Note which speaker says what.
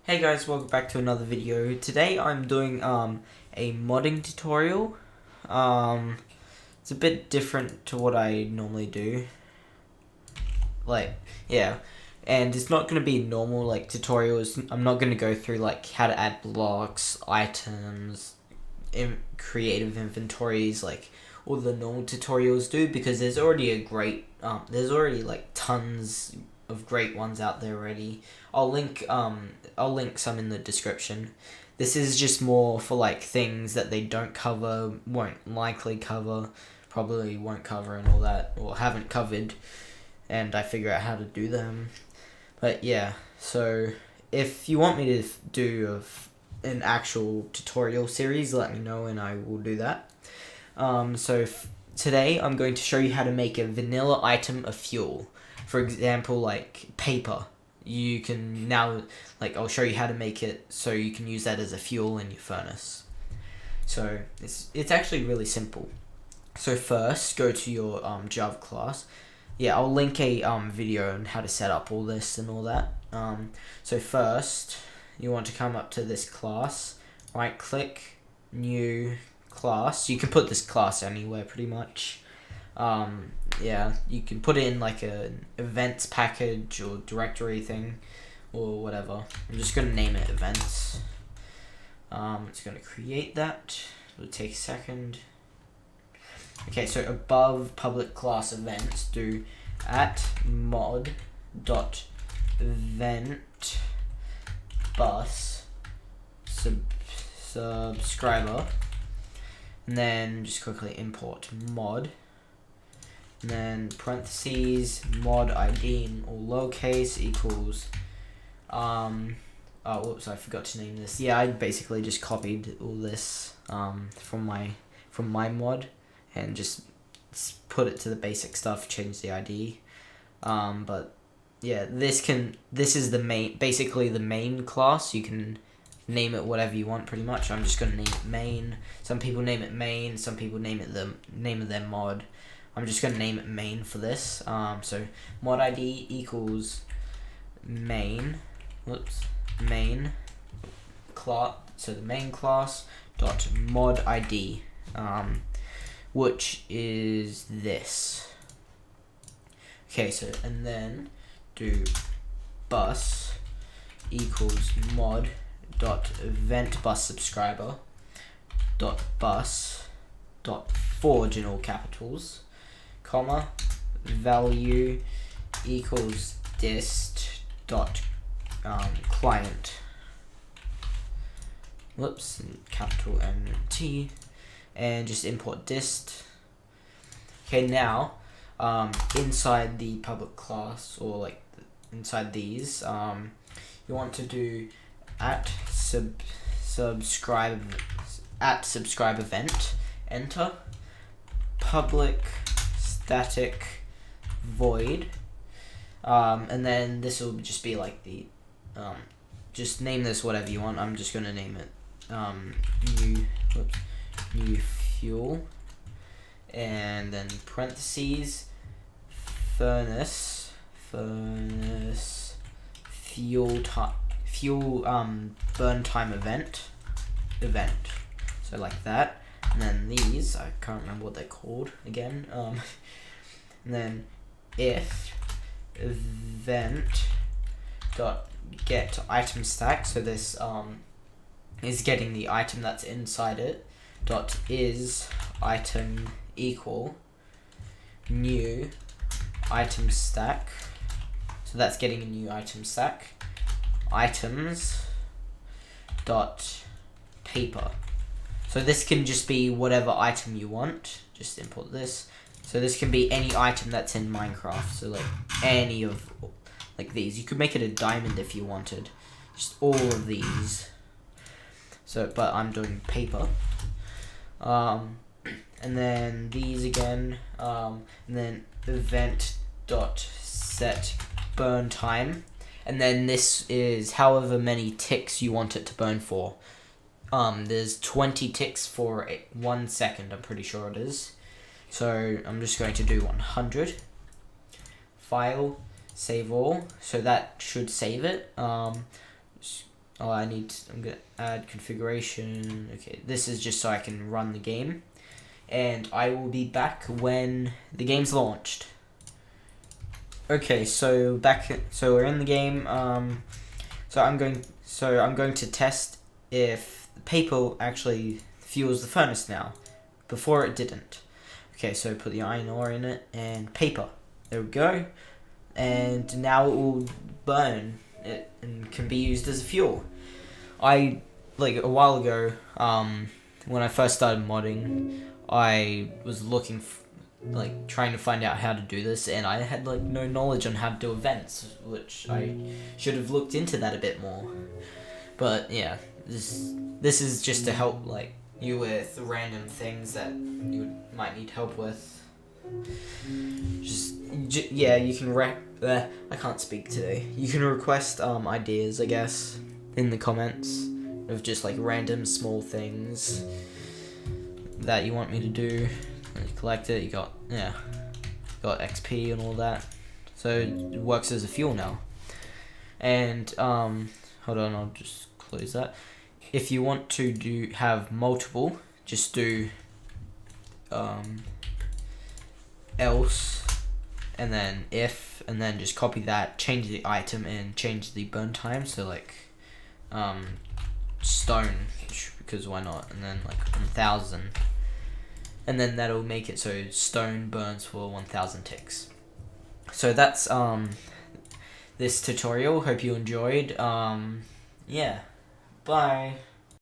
Speaker 1: Hey guys, welcome back to another video. Today I'm doing a modding tutorial. It's a bit different to what I normally do. Yeah. And it's not going to be normal tutorials. I'm not going to go through how to add blocks, items, creative inventories all the normal tutorials do, because there's already tons of great ones out there already. I'll link some in the description. This is just more for things that they don't cover, won't likely cover, probably won't cover and all that, or haven't covered, and I figure out how to do them. But yeah, so if you want me to do an actual tutorial series, let me know and I will do that. Today I'm going to show you how to make a vanilla item of fuel. For example, paper. You can now, I'll show you how to make it so you can use that as a fuel in your furnace. So it's actually really simple. So first, go to your Java class. Yeah, I'll link a video on how to set up all this and all that. So first, you want to come up to this class, right click, new class. You can put this class anywhere pretty much. Yeah, you can put it in an events package or directory thing or whatever. I'm just going to name it events. It's going to create that. It'll take a second. Okay, so above public class events, do @mod.event bus subscriber, and then just quickly import mod, and then parentheses mod ID in all lowercase equals whoops, I forgot to name this. Yeah, I basically just copied all this from my mod and just put it to the basic stuff, change the ID. But yeah, this is basically the main class. You can name it whatever you want pretty much. I'm just gonna name it main. Some people name it main, some people name it the name of their mod. I'm just gonna name it main for this. So mod ID equals main class. So the main class dot mod ID, which is this. Okay, so and then do bus equals mod dot event bus subscriber dot bus dot forge in all capitals, comma, value equals dist dot client. Whoops, capital NT, and just import dist. Okay, now inside the public class, or inside these, you want to do subscribe event, enter, public static void, and then this will just be just name this whatever you want. I'm just gonna name it new fuel, and then parentheses furnace fuel burn time event. So like that, and then these, I can't remember what they're called again. And then if event dot get item stack, so this is getting the item that's inside it, dot is item equal new item stack, so that's getting a new item stack, items dot paper. So this can just be whatever item you want, just import this. So this can be any item that's in Minecraft, so any of these. You could make it a diamond if you wanted, just all of these. So, but I'm doing paper. And then these again, and then event dot set burn time, and then this is however many ticks you want it to burn for. There's 20 ticks for 1 second, I'm pretty sure it is. So I'm just going to do 100. File, save all, so that should save it. I'm gonna add configuration. Okay, this is just so I can run the game, and I will be back when the game's launched. Okay, so we're in the game. So I'm going to test if the paper actually fuels the furnace now. Before it didn't. Okay, so put the iron ore in it and paper. There we go. And now it will burn it and can be used as a fuel. A while ago, when I first started modding, I was trying to find out how to do this, and I had no knowledge on how to do events, which I should have looked into that a bit more. But yeah, this is just to help you with random things that you might need help with. You can I can't speak today. You can request ideas, I guess, in the comments of just random small things that you want me to do. And you collect it. You got XP and all that. So it works as a fuel now. And hold on, I'll just close that. If you want to have multiple, just do else, and then if, and then just copy that, change the item, and change the burn time. So stone, because why not? And then 1,000, and then that'll make it so stone burns for 1,000 ticks. So that's this tutorial. Hope you enjoyed. Yeah, bye.